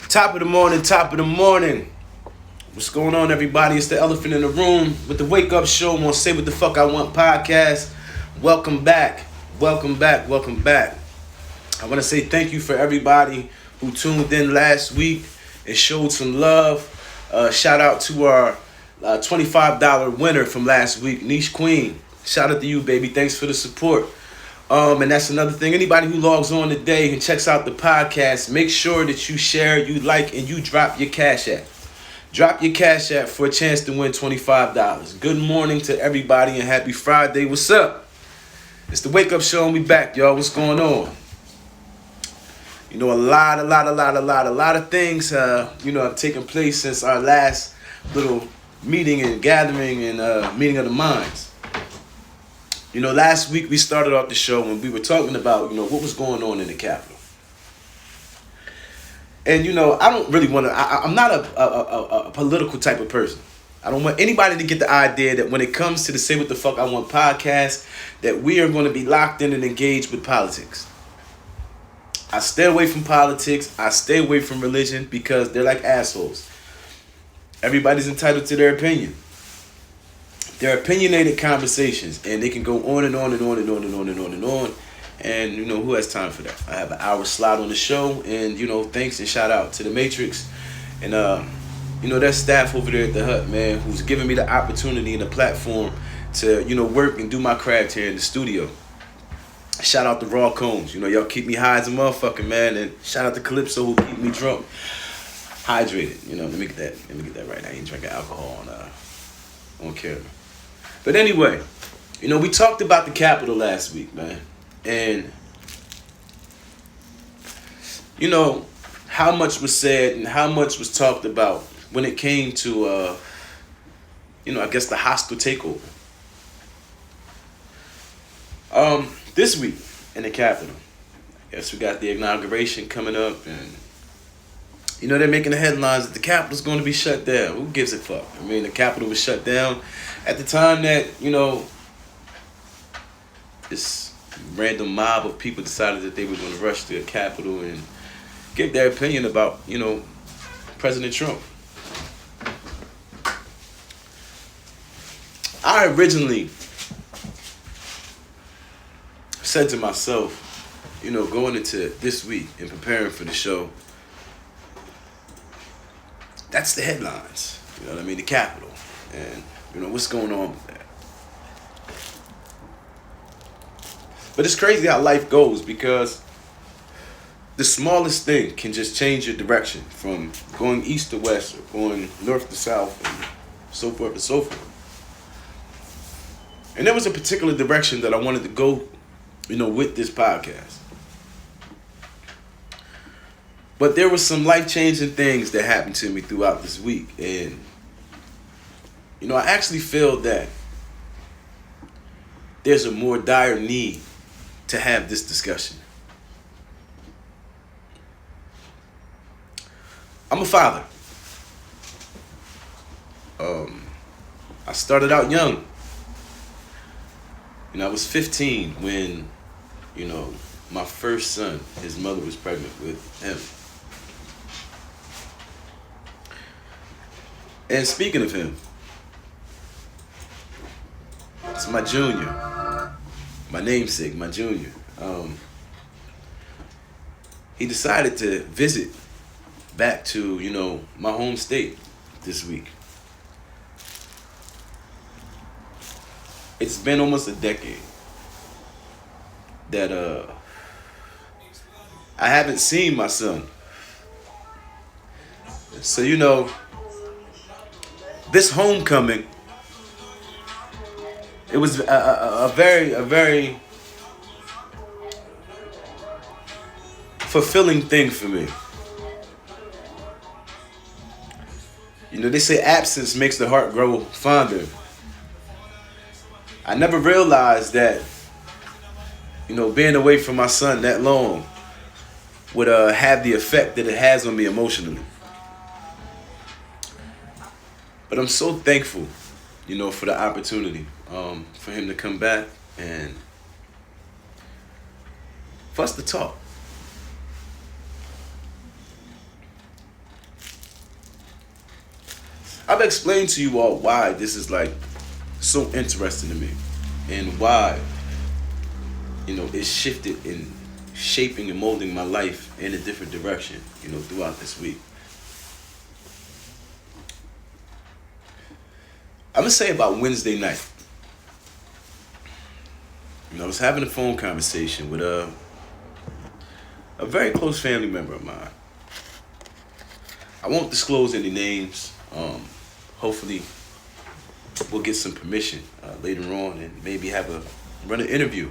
Top of the morning, top of the morning. What's going on, everybody? It's the elephant in the room with the Wake Up Show on Say What the Fuck I Want podcast. Welcome back. Welcome back. Welcome back. I want to say thank you for everybody who tuned in last week and showed some love. Shout out to our $25 winner from last week, Niche Queen. Shout out to you, baby. Thanks for the support. And that's another thing. Anybody who logs on today and checks out the podcast, make sure that you share, you like, and you drop your Cash App. Drop your Cash App for a chance to win $25. Good morning to everybody and happy Friday. What's up? It's the Wake Up Show and we back, y'all. What's going on? You know, a lot of things, have taken place since our last little meeting and gathering and meeting of the minds. You know, last week we started off the show and we were talking about, what was going on in the Capitol. And, I don't really want to, I'm not a political type of person. I don't want anybody to get the idea that when it comes to the Say What the Fuck I Want podcast, that we are going to be locked in and engaged with politics. I stay away from politics. I stay away from religion because they're like assholes. Everybody's entitled to their opinion. They're opinionated conversations, and they can go on and on and on and on and on and on and on. And, who has time for that? I have an hour slot on the show, and, thanks and shout out to the Matrix. And, that staff over there at the Hut, man, who's giving me the opportunity and the platform to, work and do my craft here in the studio. Shout out to Raw Combs. Y'all keep me high as a motherfucker, man. And shout out to Calypso who keep me drunk. Hydrated. Let me get that right. I ain't drinking alcohol on camera. But anyway, we talked about the Capitol last week, man. And, how much was said and how much was talked about when it came to, I guess the hostile takeover. This week in the Capitol, I guess we got the inauguration coming up and, they're making the headlines that the Capitol's going to be shut down. Who gives a fuck? I mean, the Capitol was shut down at the time that, this random mob of people decided that they were going to rush to the Capitol and give their opinion about, President Trump. I originally said to myself, going into this week and preparing for the show, that's the headlines. You know what I mean? The Capitol. And, what's going on with that? But it's crazy how life goes because the smallest thing can just change your direction from going east to west or going north to south and so forth and so forth. And there was a particular direction that I wanted to go, with this podcast. But there were some life-changing things that happened to me throughout this week. And, I actually feel that there's a more dire need to have this discussion. I'm a father. I started out young. I was 15 when, my first son, his mother was pregnant with him. And speaking of him, it's my junior, my namesake, my junior. He decided to visit back to, my home state this week. It's been almost a decade that I haven't seen my son. So, this homecoming, it was a very fulfilling thing for me. They say absence makes the heart grow fonder. I never realized that, being away from my son that long would have the effect that it has on me emotionally. But I'm so thankful, for the opportunity for him to come back and for us to talk. I've explained to you all why this is like so interesting to me, and why, it shifted in shaping and molding my life in a different direction, throughout this week. I'm gonna say about Wednesday night. I was having a phone conversation with a very close family member of mine. I won't disclose any names. Hopefully, we'll get some permission later on and maybe run an interview.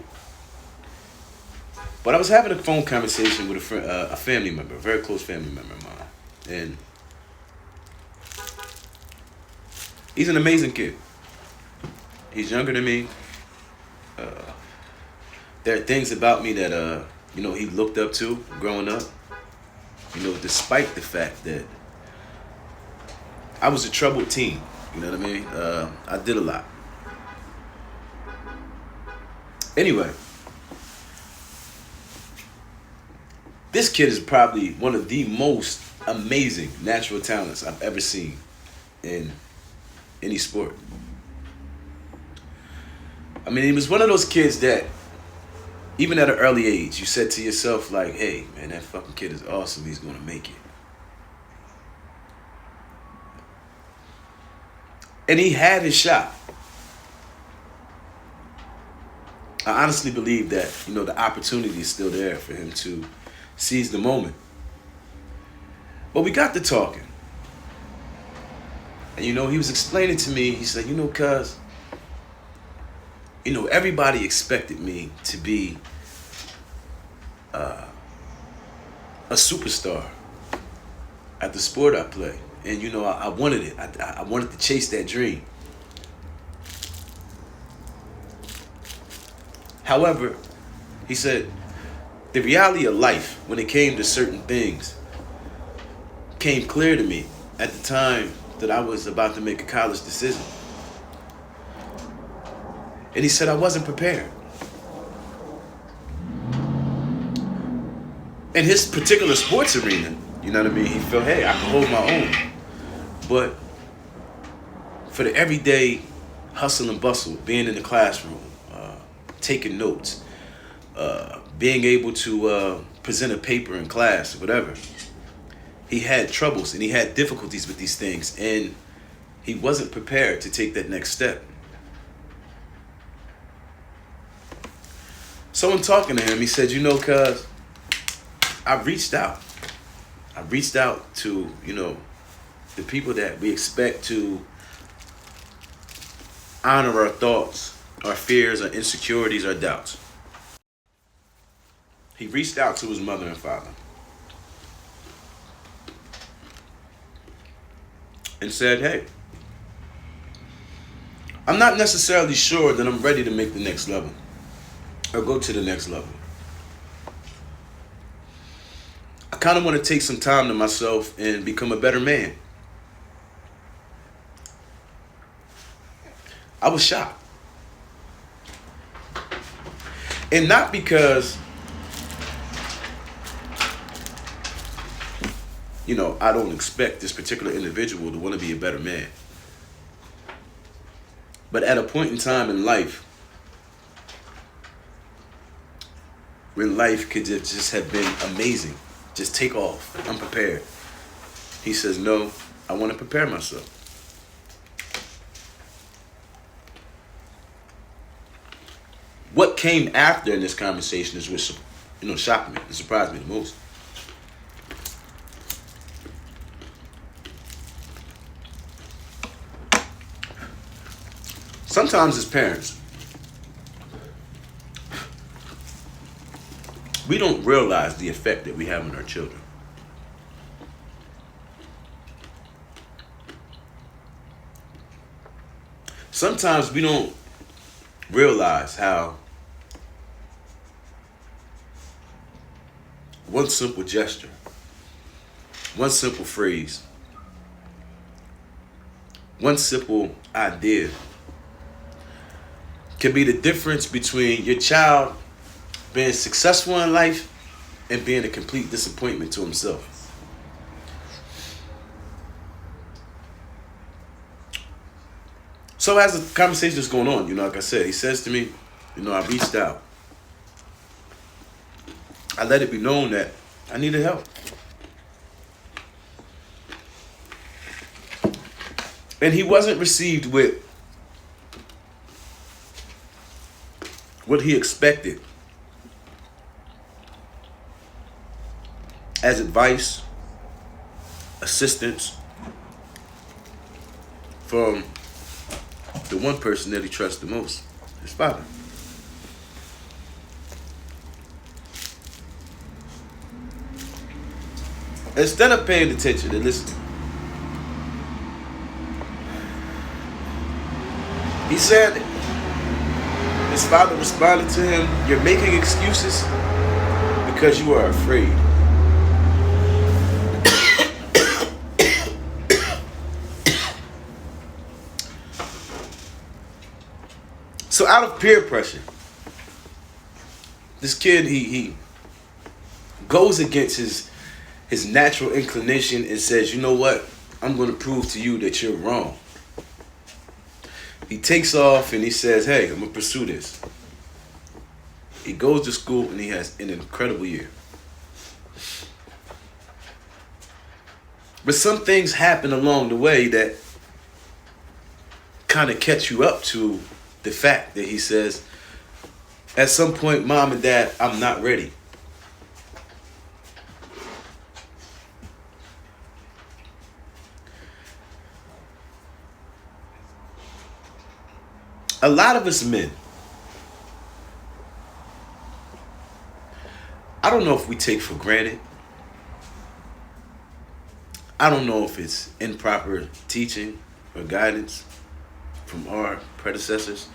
But I was having a phone conversation with a family member, a very close family member of mine, and he's an amazing kid. He's younger than me. There are things about me that he looked up to growing up. Despite the fact that I was a troubled teen. You know what I mean? I did a lot. Anyway, this kid is probably one of the most amazing natural talents I've ever seen in any sport. I mean, he was one of those kids that, even at an early age, you said to yourself, like, hey, man, that fucking kid is awesome. He's going to make it. And he had his shot. I honestly believe that, the opportunity is still there for him to seize the moment. But we got to talking. And, he was explaining to me, he said, cuz, everybody expected me to be a superstar at the sport I play. And, I wanted it. I wanted to chase that dream. However, he said, the reality of life, when it came to certain things, came clear to me at the time that I was about to make a college decision. And he said I wasn't prepared. In his particular sports arena, he felt, hey, I can hold my own. But for the everyday hustle and bustle, being in the classroom, taking notes, being able to present a paper in class, whatever, he had troubles and he had difficulties with these things, and he wasn't prepared to take that next step. Someone talking to him, he said, cuz I reached out. I reached out to, the people that we expect to honor our thoughts, our fears, our insecurities, our doubts. He reached out to his mother and father and said, hey, I'm not necessarily sure that I'm ready to make the next level or go to the next level. I kind of want to take some time to myself and become a better man. I was shocked. And not because, I don't expect this particular individual to want to be a better man. But at a point in time in life, when life could just have been amazing, just take off, unprepared, he says, no, I want to prepare myself. What came after in this conversation is what, shocked me and surprised me the most. Sometimes as parents, we don't realize the effect that we have on our children. Sometimes we don't realize how one simple gesture, one simple phrase, one simple idea can be the difference between your child being successful in life and being a complete disappointment to himself. So as the conversation is going on, like I said, he says to me, I reached out. I let it be known that I needed help. And he wasn't received with what he expected as advice, assistance from the one person that he trusts the most, his father. Instead of paying attention and listening, he said his father responded to him, "You're making excuses because you are afraid." So out of peer pressure, this kid, he goes against his natural inclination and says, "You know what? I'm going to prove to you that you're wrong." He takes off and he says, "Hey, I'm going to pursue this." He goes to school and he has an incredible year. But some things happen along the way that kind of catch you up to the fact that he says, at some point, Mom and Dad, I'm not ready. A lot of us men, I don't know if we take for granted. I don't know if it's improper teaching or guidance from our predecessors.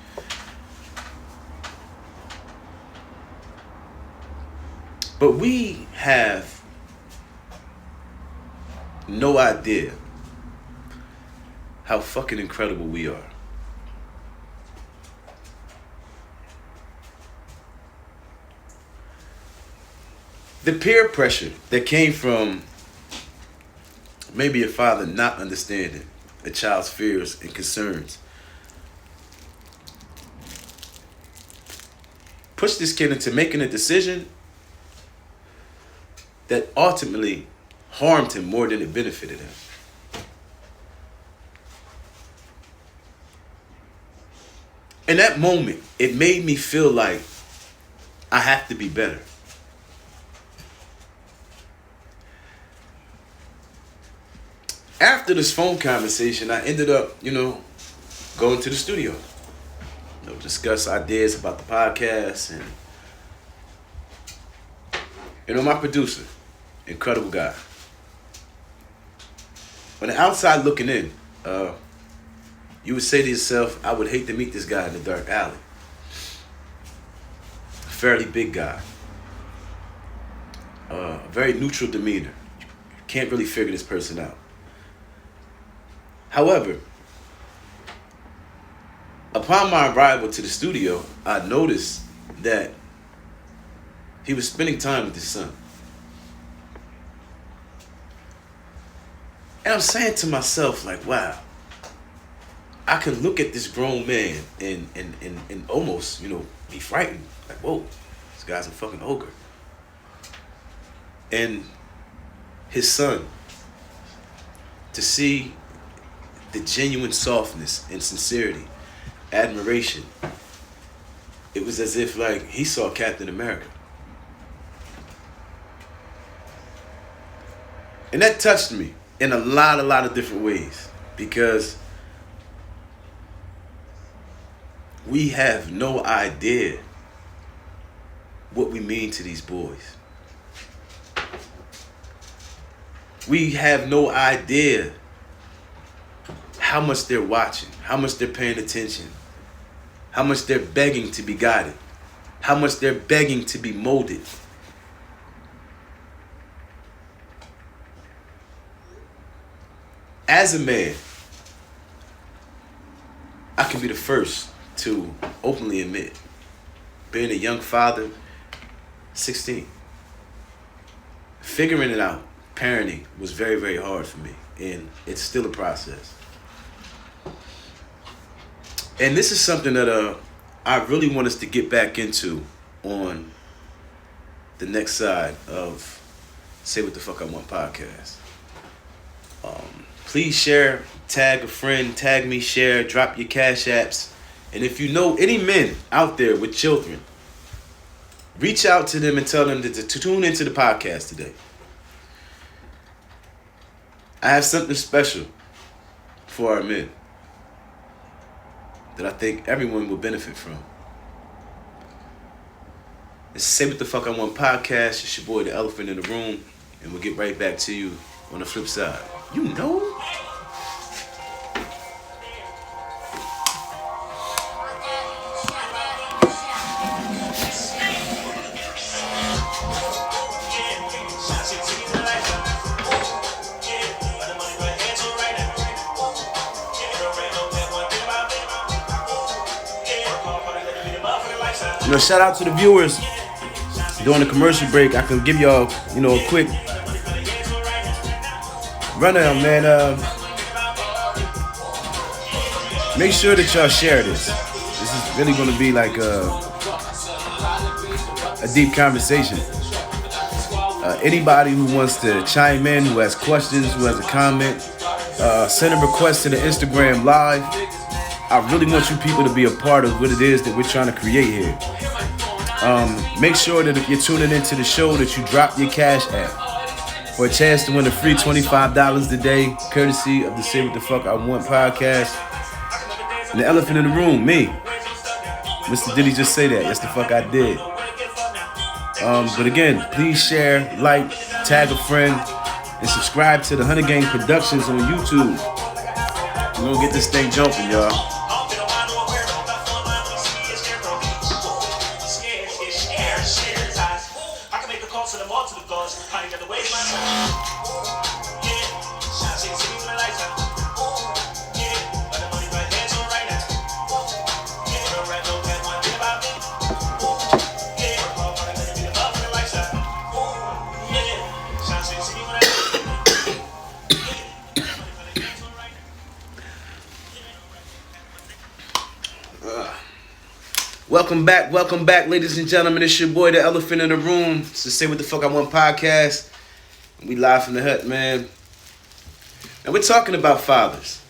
But we have no idea how fucking incredible we are. The peer pressure that came from maybe a father not understanding a child's fears and concerns pushed this kid into making a decision that ultimately harmed him more than it benefited him. In that moment, it made me feel like I have to be better. After this phone conversation, I ended up, going to the studio. Discuss ideas about the podcast and, my producer, incredible guy. On the outside looking in, you would say to yourself, I would hate to meet this guy in the dark alley. A fairly big guy. Very neutral demeanor. Can't really figure this person out. However, upon my arrival to the studio, I noticed that he was spending time with his son. And I'm saying to myself, like, wow, I can look at this grown man and almost, be frightened. Like, whoa, this guy's a fucking ogre. And his son, to see the genuine softness and sincerity, admiration, it was as if like he saw Captain America. And that touched me in a lot of different ways, because we have no idea what we mean to these boys. We have no idea how much they're watching, how much they're paying attention, how much they're begging to be guided, how much they're begging to be molded. As a man, I can be the first to openly admit, being a young father, 16, figuring it out, parenting was very hard for me, and it's still a process. And this is something that I really want us to get back into on the next side of Say What the Fuck I Want podcast. Please share, tag a friend, tag me, share, drop your cash apps. And if you know any men out there with children, reach out to them and tell them to tune into the podcast today. I have something special for our men that I think everyone will benefit from. It's Say What the Fuck I Want podcast. It's your boy, the elephant in the room. And we'll get right back to you on the flip side. You know? Shout out to the viewers. During the commercial break, I can give y'all, a quick rundown, man. Make sure that y'all share this. This is really going to be like a deep conversation. Anybody who wants to chime in, who has questions, who has a comment, send a request to the Instagram live. I really want you people to be a part of what it is that we're trying to create here. Make sure that if you're tuning into the show that you drop your cash app for a chance to win a free $25 today, courtesy of the Say What the Fuck I Want podcast. And the elephant in the room, me. Mr. Diddy just say that. Yes, the fuck I did. But again, please share, like, tag a friend, and subscribe to the Hunter Gang Productions on YouTube. We're gonna get this thing jumping, y'all. Welcome back, ladies and gentlemen. It's your boy, the elephant in the room. It's the Say What the Fuck I Want podcast. We live from the hut, man. And we're talking about fathers.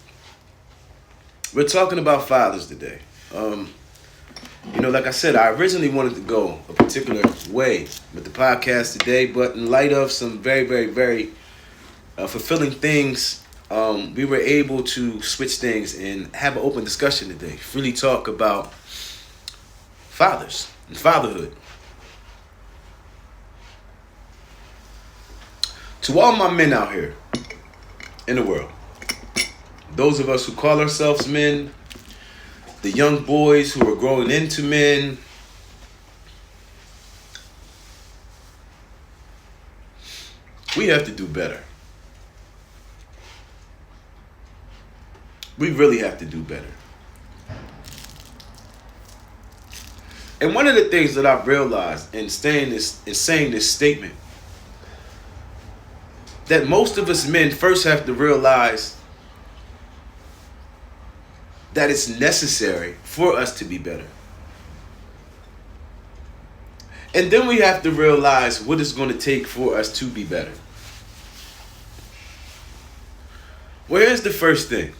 We're talking about fathers today. Like I said, I originally wanted to go a particular way with the podcast today, but in light of some very, very, very fulfilling things, we were able to switch things and have an open discussion today. Freely talk about fathers and fatherhood. To all my men out here in the world, those of us who call ourselves men, the young boys who are growing into men, we have to do better. We really have to do better. And one of the things that I've realized in saying this statement, that most of us men first have to realize that it's necessary for us to be better. And then we have to realize what it's going to take for us to be better. Well, here's the first thing.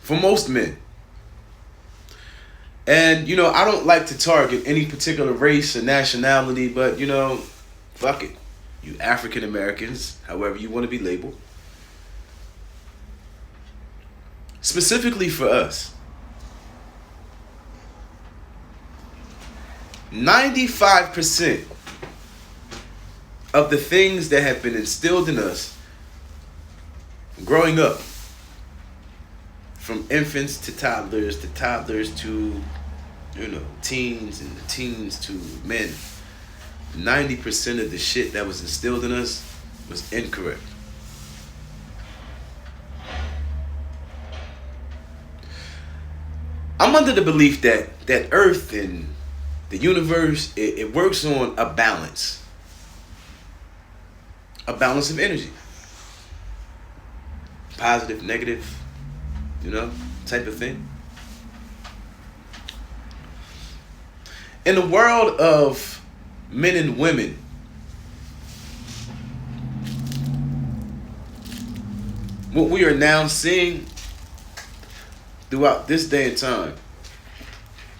For most men, and, I don't like to target any particular race or nationality, but, fuck it. You African Americans, however you want to be labeled. Specifically for us, 95% of the things that have been instilled in us growing up, from infants to toddlers to, teens, and the teens to men, 90% of the shit that was instilled in us was incorrect. I'm under the belief that Earth and the universe, it works on a balance of energy. Positive, negative, type of thing. In the world of men and women, what we are now seeing throughout this day and time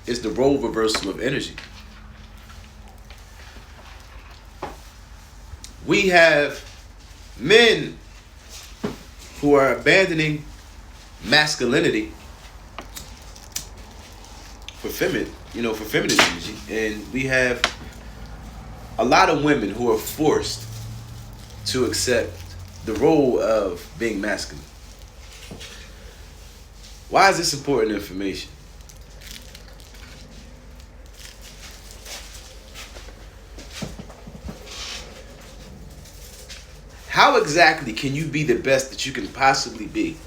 is the role reversal of energy. We have men who are abandoning masculinity for feminine energy, and we have a lot of women who are forced to accept the role of being masculine. Why is this important information? How exactly can you be the best that you can possibly be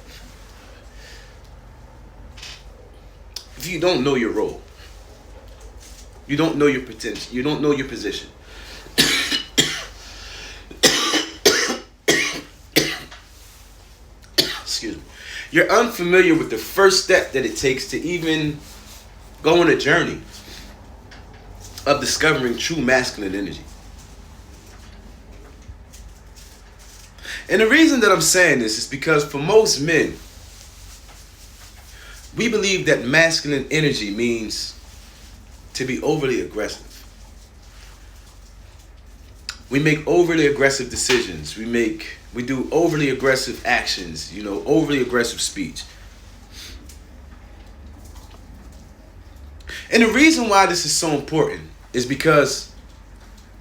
if you don't know your role? You don't know your potential. You don't know your position. Excuse me. You're unfamiliar with the first step that it takes to even go on a journey of discovering true masculine energy. And the reason that I'm saying this is because for most men, we believe that masculine energy means to be overly aggressive. We make overly aggressive decisions. We do overly aggressive actions, overly aggressive speech. And the reason why this is so important is because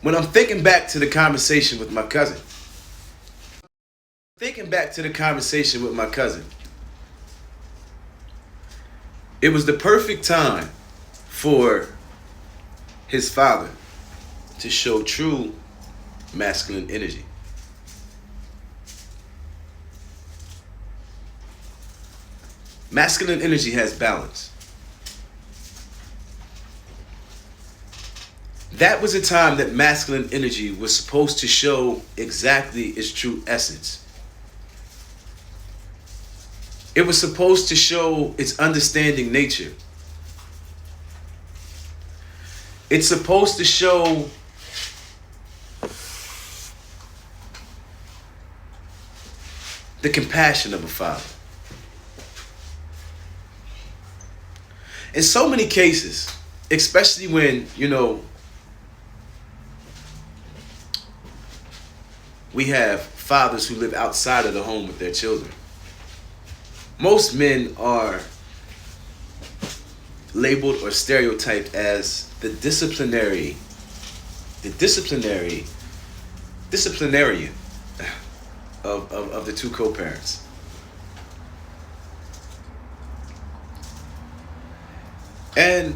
when I'm thinking back to the conversation with my cousin, it was the perfect time for his father to show true masculine energy. Masculine energy has balance. That was a time that masculine energy was supposed to show exactly its true essence. It was supposed to show its understanding nature. It's supposed to show the compassion of a father. In so many cases, especially when, we have fathers who live outside of the home with their children. Most men are labeled or stereotyped as the disciplinarian of the two co-parents. And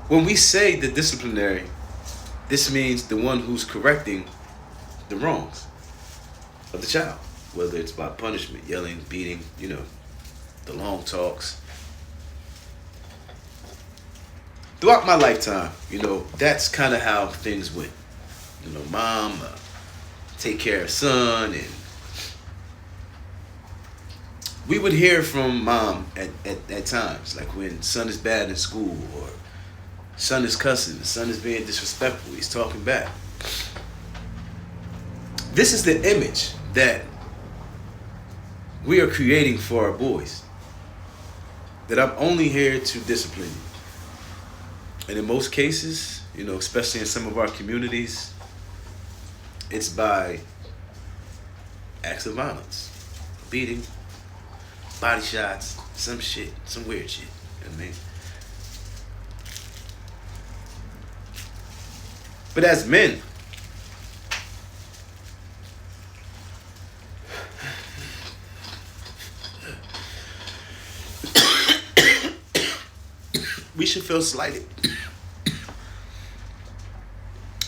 when we say the disciplinary, this means the one who's correcting the wrongs of the child, whether it's by punishment, yelling, beating, the long talks. Throughout my lifetime, that's kind of how things went. Mom take care of son, and we would hear from mom at times, like when son is bad in school, or son is cussing, son is being disrespectful, he's talking back. This is the image that we are creating for our boys. That I'm only here to discipline you. And in most cases, especially in some of our communities, it's by acts of violence. Beating, body shots, some weird shit. You know what I mean? But as men, we should feel slighted.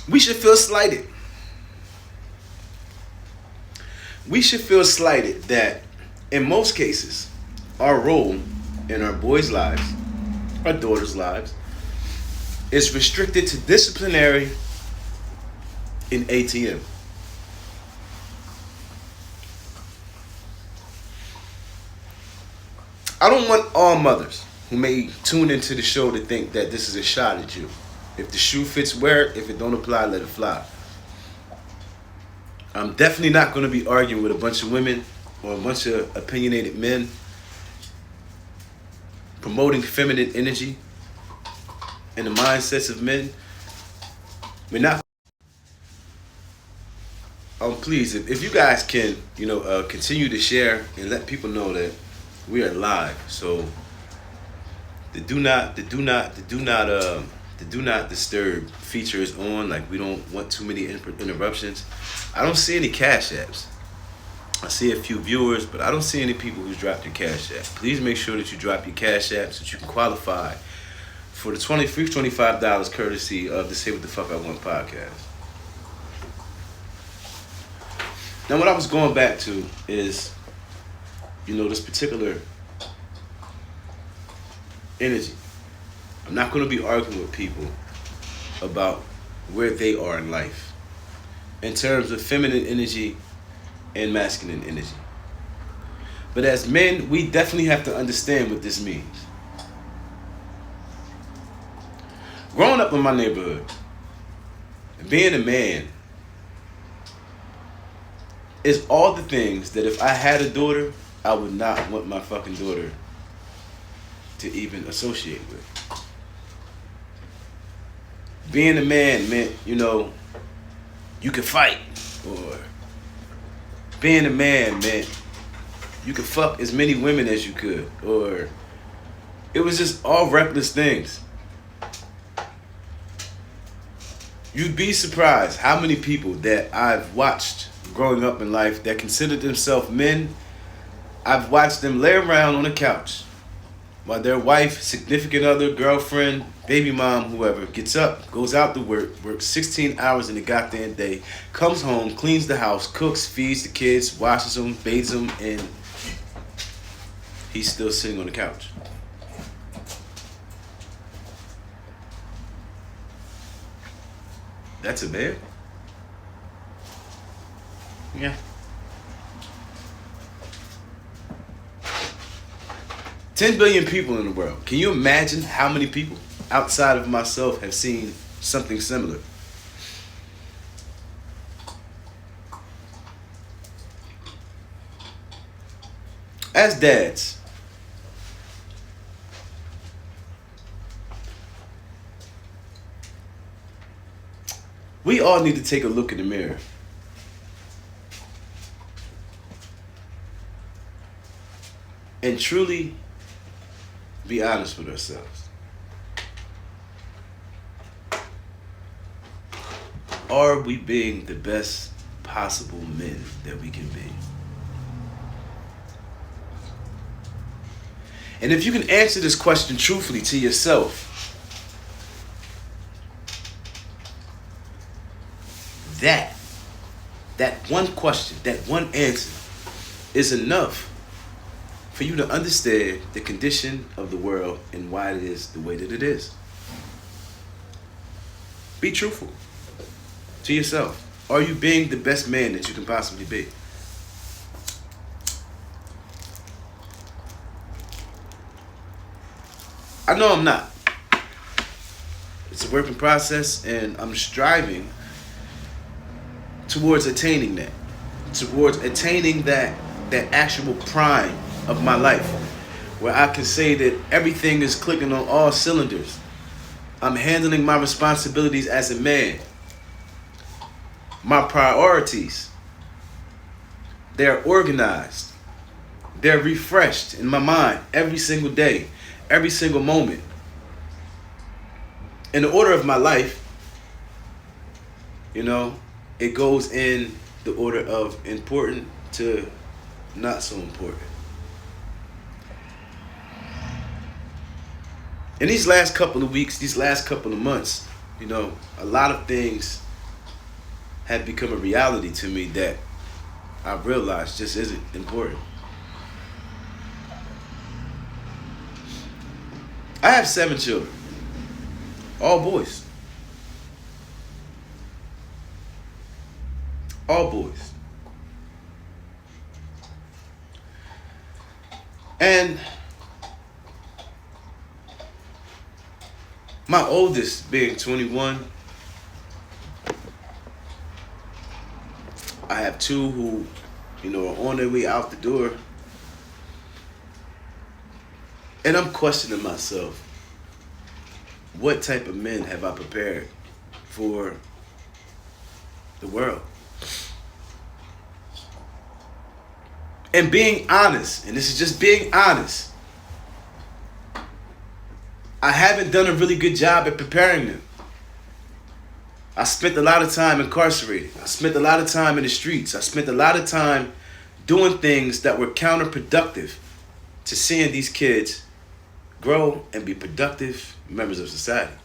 We should feel slighted. We should feel slighted that in most cases, our role in our boys' lives, our daughters' lives, is restricted to disciplinary and ATM. I don't want all mothers who may tune into the show to think that this is a shot at you. If the shoe fits, wear it. If it don't apply, let it fly. I'm definitely not going to be arguing with a bunch of women or a bunch of opinionated men promoting feminine energy and the mindsets of men. We're not. Please, if you guys can, continue to share and let people know that we are live. So the do not disturb feature is on. Like, we don't want too many interruptions. I don't see any cash apps. I see a few viewers, but I don't see any people who's dropped your cash app. Please make sure that you drop your cash app so that you can qualify for the free $25 courtesy of the Say What the Fuck I Want podcast. Now, what I was going back to is, this particular energy. I'm not going to be arguing with people about where they are in life in terms of feminine energy and masculine energy. But as men, we definitely have to understand what this means. Growing up in my neighborhood, being a man is all the things that if I had a daughter, I would not want my fucking daughter to even associate with. Being a man meant, you could fight. Or being a man meant you could fuck as many women as you could. Or it was just all reckless things. You'd be surprised how many people that I've watched growing up in life that considered themselves men. I've watched them lay around on a couch while their wife, significant other, girlfriend, baby mom, whoever, gets up, goes out to work, works 16 hours in the goddamn day, comes home, cleans the house, cooks, feeds the kids, washes them, bathes them, and he's still sitting on the couch. That's a man? Yeah. 10 billion people in the world. Can you imagine how many people outside of myself have seen something similar? As dads, we all need to take a look in the mirror. And truly be honest with ourselves. Are we being the best possible men that we can be? And if you can answer this question truthfully to yourself, that one question, that one answer is enough for you to understand the condition of the world and why it is the way that it is. Be truthful to yourself. Are you being the best man that you can possibly be? I know I'm not. It's a working process, and I'm striving towards attaining that. Towards attaining that actual prime of my life, where I can say that everything is clicking on all cylinders. I'm handling my responsibilities as a man. My priorities, they're organized. They're refreshed in my mind every single day, every single moment. In the order of my life, it goes in the order of important to not so important. In these last couple of weeks, these last couple of months, a lot of things have become a reality to me that I realized just isn't important. I have 7 children, all boys. All boys. And My oldest being 21. I have two who, are on their way out the door. And I'm questioning myself. What type of men have I prepared for the world? And being honest, and this is just being honest, I haven't done a really good job at preparing them. I spent a lot of time incarcerated. I spent a lot of time in the streets. I spent a lot of time doing things that were counterproductive to seeing these kids grow and be productive members of society.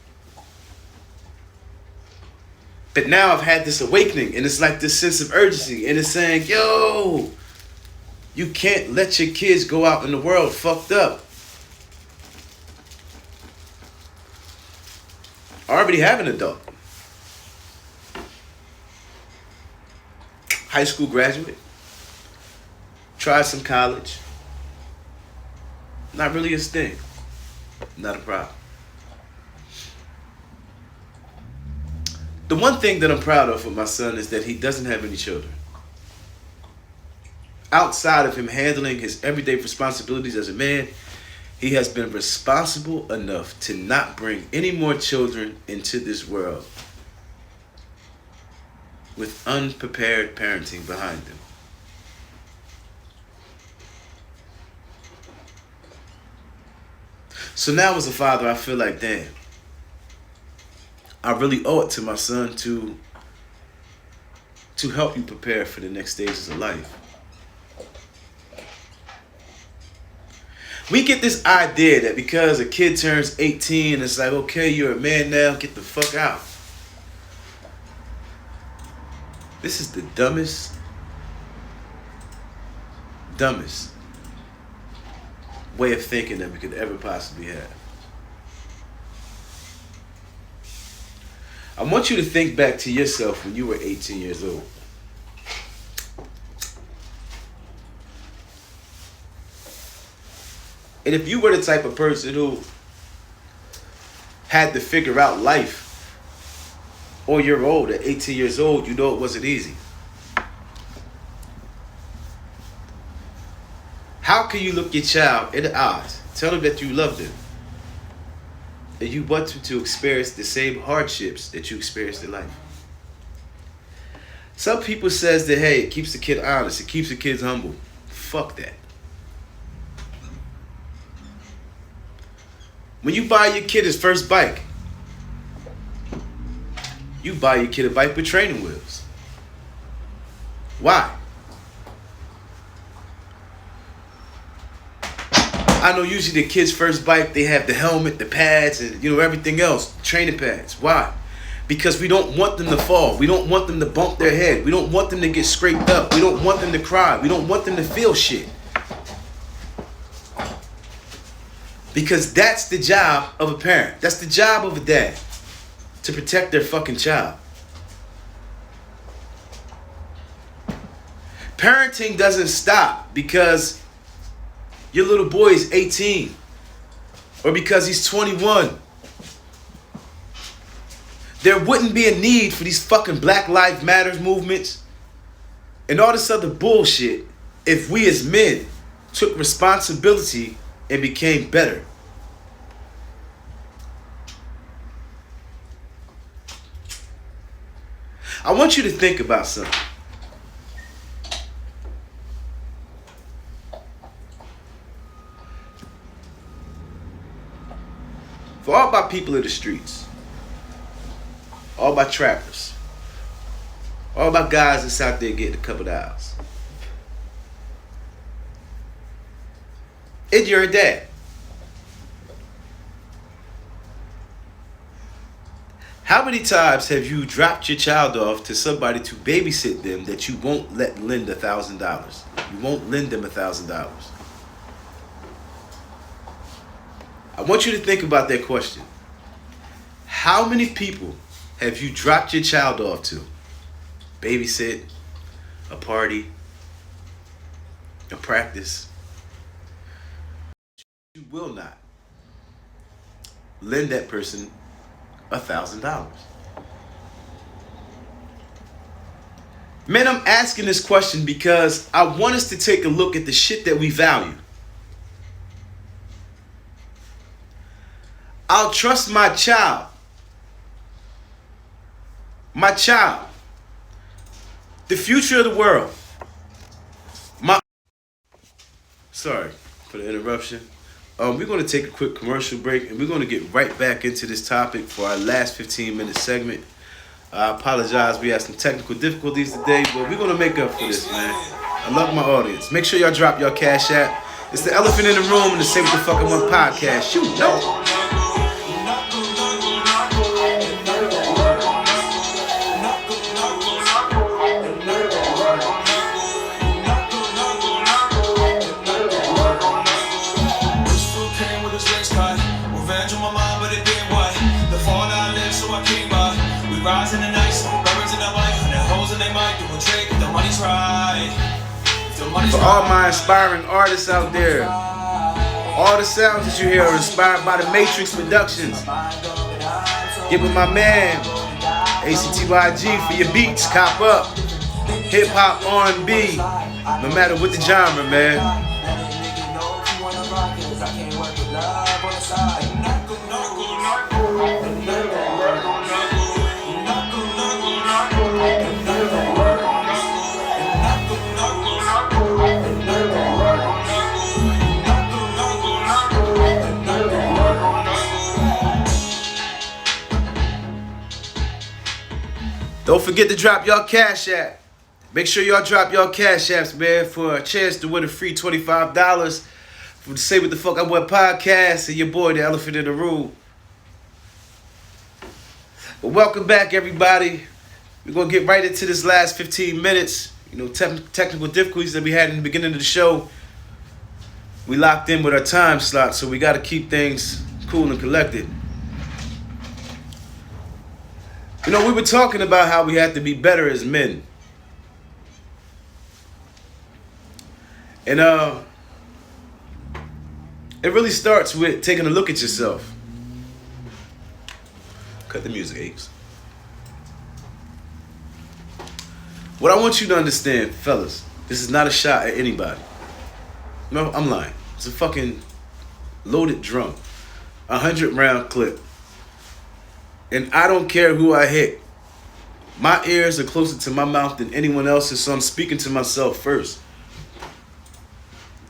But now I've had this awakening, and it's like this sense of urgency, and it's saying, yo, you can't let your kids go out in the world fucked up. I already have an adult. High school graduate. Tried some college. Not really his thing. Not a problem. The one thing that I'm proud of with my son is that he doesn't have any children. Outside of him handling his everyday responsibilities as a man, he has been responsible enough to not bring any more children into this world with unprepared parenting behind them. So now as a father, I feel like, damn, I really owe it to my son to help you prepare for the next stages of life. We get this idea that because a kid turns 18, it's like, okay, you're a man now, get the fuck out. This is the dumbest way of thinking that we could ever possibly have. I want you to think back to yourself when you were 18 years old. And if you were the type of person who had to figure out life on your own at 18 years old, you know it wasn't easy. How can you look your child in the eyes, tell them that you love them, and you want them to experience the same hardships that you experienced in life? Some people says that, hey, it keeps the kid honest, it keeps the kids humble. Fuck that. When you buy your kid his first bike, you buy your kid a bike with training wheels. Why? I know usually the kid's first bike, they have the helmet, the pads, and everything else, training pads. Why? Because we don't want them to fall. We don't want them to bump their head. We don't want them to get scraped up. We don't want them to cry. We don't want them to feel shit. Because that's the job of a parent. That's the job of a dad. To protect their fucking child. Parenting doesn't stop because your little boy is 18 or because he's 21. There wouldn't be a need for these fucking Black Lives Matter movements and all this other bullshit if we as men took responsibility and became better. I want you to think about something. For all my people in the streets, all my trappers, all my guys that's out there getting a couple of hours, and you're a dad. How many times have you dropped your child off to somebody to babysit them that you won't let lend $1,000? You won't lend them $1,000. I want you to think about that question. How many people have you dropped your child off to? Babysit, a party, a practice. You will not lend that person $1,000. Man, I'm asking this question because I want us to take a look at the shit that we value. I'll trust my child. My child. The future of the world. Sorry for the interruption. We're going to take a quick commercial break and we're going to get right back into this topic for our last 15-minute segment. I apologize, we had some technical difficulties today, but we're going to make up for this, man. I love my audience. Make sure y'all drop your cash app. It's the Elephant in the Room and the Say What the Fuck I Want Podcast. Shoot, no. Rising the night, some birds in the light, 100 hoes in their mind, do a trick if the money's right. For all my inspiring artists out there, all the sounds that you hear are inspired by the Matrix Productions. Get with my man, SWTFIW for your beats, cop up. Hip hop, R&B, no matter what the genre, man. Don't forget to drop y'all cash app. Make sure y'all drop y'all cash apps, man, for a chance to win a free $25 from the Say What the Fuck I Want Podcast and your boy, the Elephant in the Room. But welcome back, everybody. We're going to get right into this last 15 minutes. You know, technical difficulties that we had in the beginning of the show. We locked in with our time slot, so we got to keep things cool and collected. You know, we were talking about how we have to be better as men. And it really starts with taking a look at yourself. Cut the music, Apes. What I want you to understand, fellas, this is not a shot at anybody. No, I'm lying. It's a fucking loaded drum. 100-round clip. And I don't care who I hit. My ears are closer to my mouth than anyone else's, so I'm speaking to myself first.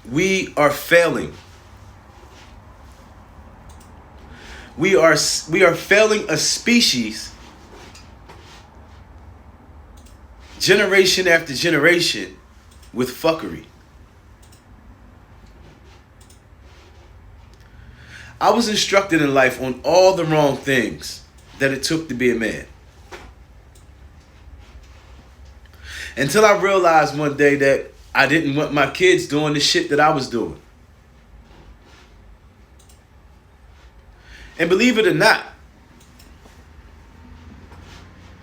We are failing. We are failing a species, generation after generation, with fuckery. I was instructed in life on all the wrong things that it took to be a man. Until I realized one day that I didn't want my kids doing the shit that I was doing. And believe it or not,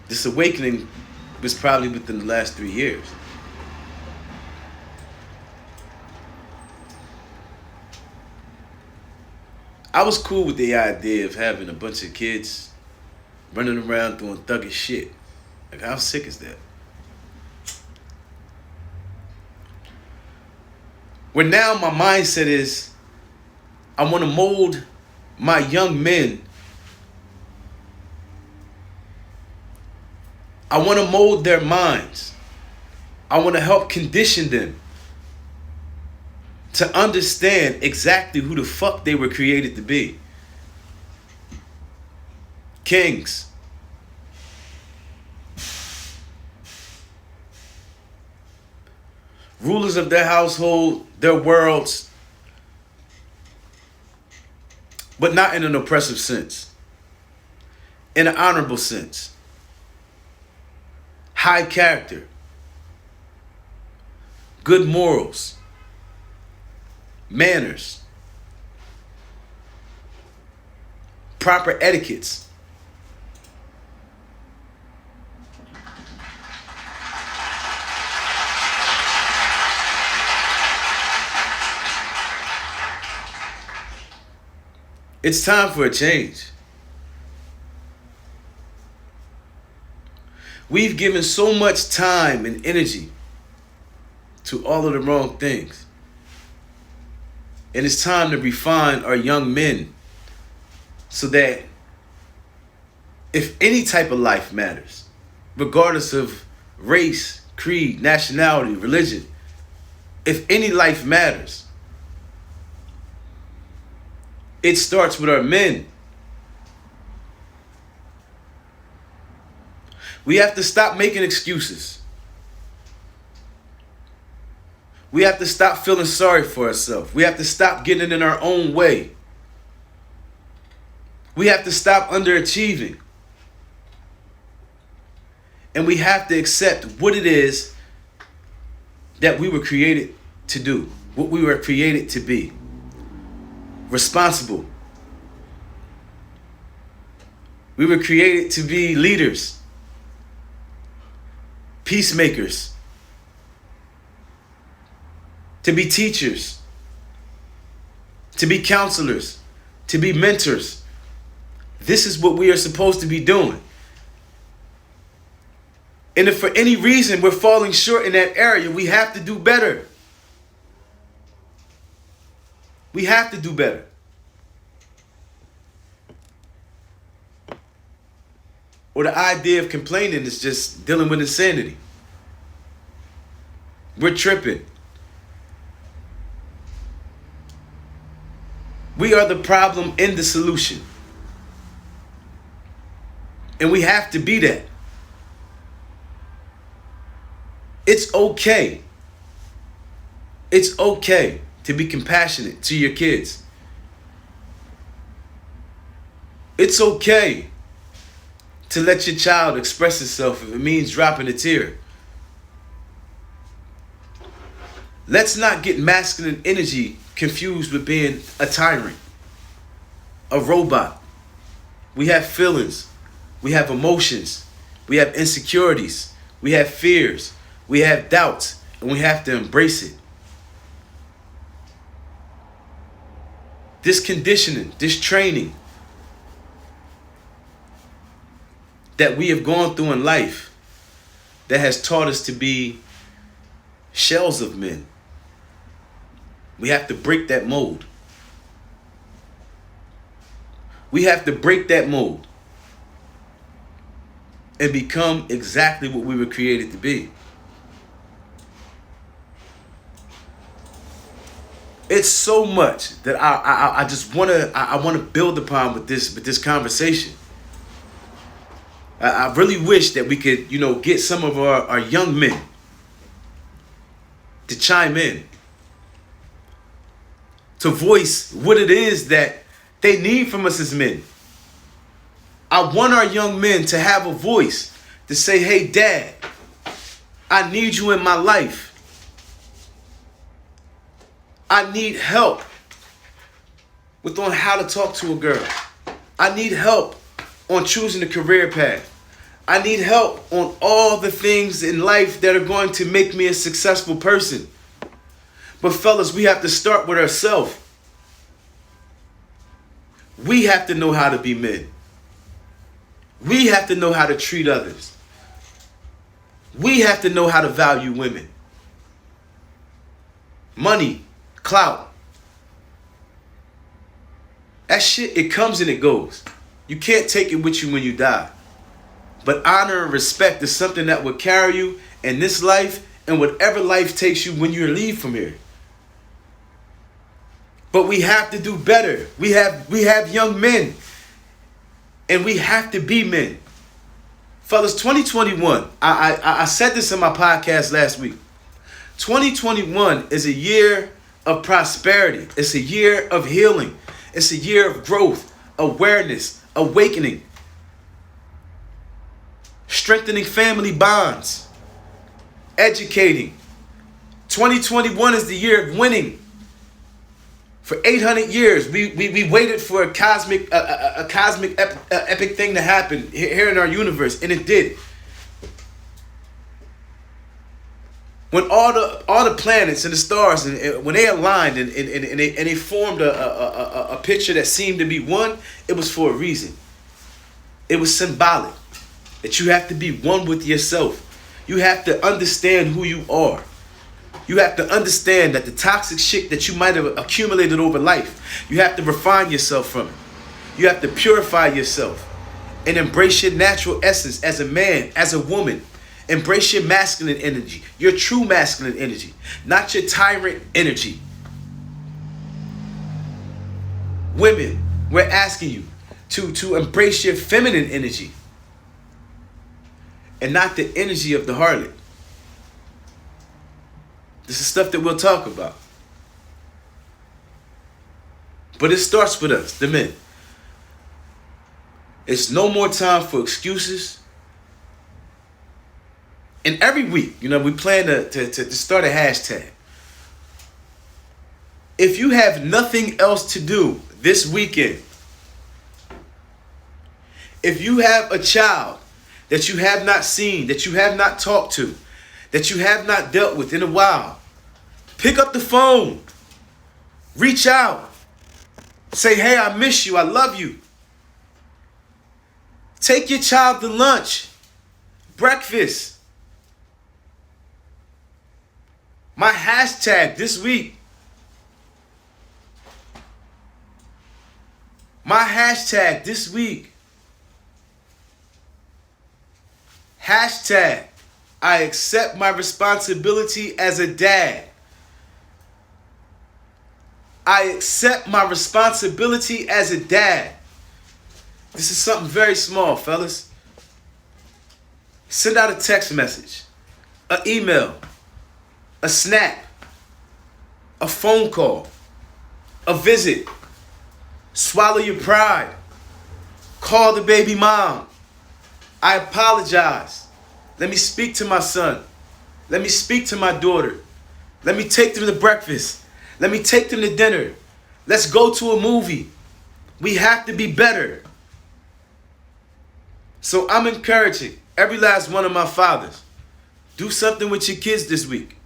this awakening was probably within the last 3 years. I was cool with the idea of having a bunch of kids running around doing thuggish shit. Like, how sick is that? Where now my mindset is, I want to mold my young men. I want to mold their minds. I want to help condition them to understand exactly who the fuck they were created to be. Kings. Rulers of their household, their worlds, but not in an oppressive sense. In an honorable sense. High character. Good morals. Manners. Proper etiquettes. It's time for a change. We've given so much time and energy to all of the wrong things. And it's time to refine our young men so that if any type of life matters, regardless of race, creed, nationality, religion, if any life matters, it starts with our men. We have to stop making excuses. We have to stop feeling sorry for ourselves. We have to stop getting in our own way. We have to stop underachieving. And we have to accept what it is that we were created to do, what we were created to be. Responsible. We were created to be leaders, peacemakers, to be teachers, to be counselors, to be mentors. This is what we are supposed to be doing. And if for any reason we're falling short in that area, we have to do better. We have to do better. Or the idea of complaining is just dealing with insanity. We're tripping. We are the problem and the solution. And we have to be that. It's okay. It's okay to be compassionate to your kids. It's okay to let your child express itself if it means dropping a tear. Let's not get masculine energy confused with being a tyrant, a robot. We have feelings. We have emotions. We have insecurities. We have fears. We have doubts. And we have to embrace it. This conditioning, this training that we have gone through in life that has taught us to be shells of men. We have to break that mold. We have to break that mold and become exactly what we were created to be. It's so much that I just want to build upon with this conversation. I really wish that we could, get some of our young men to chime in, to voice what it is that they need from us as men. I want our young men to have a voice to say, hey, Dad, I need you in my life. I need help with on how to talk to a girl. I need help on choosing a career path. I need help on all the things in life that are going to make me a successful person. But fellas, we have to start with ourselves. We have to know how to be men. We have to know how to treat others. We have to know how to value women. Money, clout. That shit, it comes and it goes. You can't take it with you when you die. But honor and respect is something that will carry you in this life and whatever life takes you when you leave from here. But we have to do better. We have young men. And we have to be men. Fellas, 2021, I said this in my podcast last week. 2021 is a year of prosperity. It's a year of healing. It's a year of growth, awareness, awakening, strengthening family bonds, educating. 2021 is the year of winning. For 800 years, we waited for a cosmic epic thing to happen here in our universe, and it did. When all the planets and the stars, and when they aligned and they formed a picture that seemed to be one, it was for a reason. It was symbolic. that you have to be one with yourself. You have to understand who you are. You have to understand that the toxic shit that you might have accumulated over life, you have to refine yourself from it. You have to purify yourself and embrace your natural essence as a man, as a woman. Embrace your masculine energy, your true masculine energy, not your tyrant energy. Women, we're asking you to embrace your feminine energy and not the energy of the harlot. This is stuff that we'll talk about. But it starts with us, the men. It's no more time for excuses. And every week, we plan to start a hashtag. If you have nothing else to do this weekend, if you have a child that you have not seen, that you have not talked to, that you have not dealt with in a while, pick up the phone, reach out, say, hey, I miss you, I love you. Take your child to lunch, breakfast. My hashtag this week. Hashtag, I accept my responsibility as a dad. I accept my responsibility as a dad. This is something very small, fellas. Send out a text message, an email, a snap, a phone call, a visit. Swallow your pride. Call the baby mom. I apologize. Let me speak to my son. Let me speak to my daughter. Let me take them to breakfast. Let me take them to dinner. Let's go to a movie. We have to be better. So I'm encouraging every last one of my fathers, do something with your kids this week.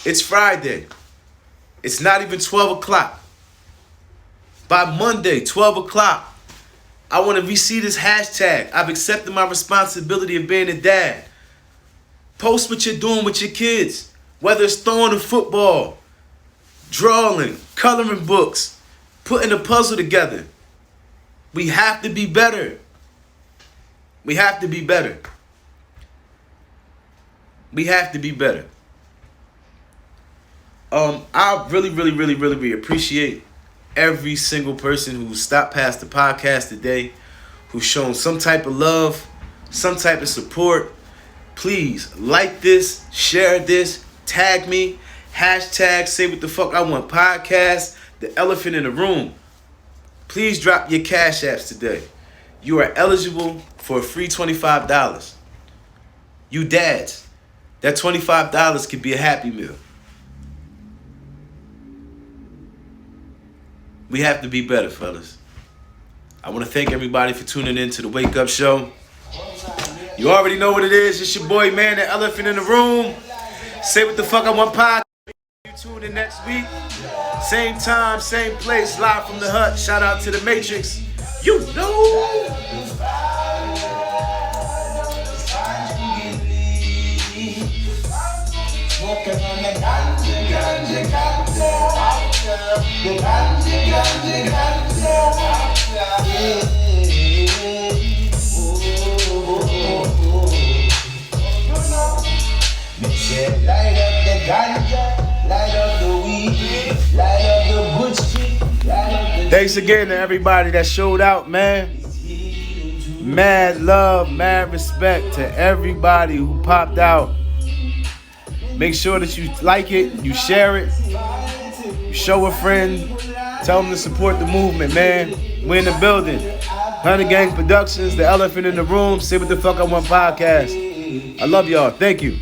It's Friday. It's not even 12 o'clock. By Monday, 12 o'clock, I want to see this hashtag. I've accepted my responsibility of being a dad. Post what you're doing with your kids. Whether it's throwing a football, drawing, coloring books, putting a puzzle together. We have to be better. We have to be better. We have to be better. I really appreciate every single person who stopped past the podcast today, who's shown some type of love, some type of support. Please like this, share this, tag me, hashtag Say What the Fuck I Want Podcast, the elephant in the room. Please drop your cash apps today. You are eligible for a free $25. You dads, that $25 could be a Happy Meal. We have to be better, fellas. I want to thank everybody for tuning in to the Wake Up Show. You already know what it is. It's your boy, man, the elephant in the room. Say What the Fuck I Want Podcast. You tune in next week. Same time, same place, live from the hut. Shout out to the Matrix. You know. Light up the ganja, light up the weed, light up the good shit, light up the... Thanks again to everybody that showed out, man. Mad love, mad respect to everybody who popped out. Make sure that you like it, you share it, you show a friend, tell them to support the movement, man. We're in the building. Hunter Gang Productions, the elephant in the room, Say What the Fuck I Want Podcast. I love y'all. Thank you.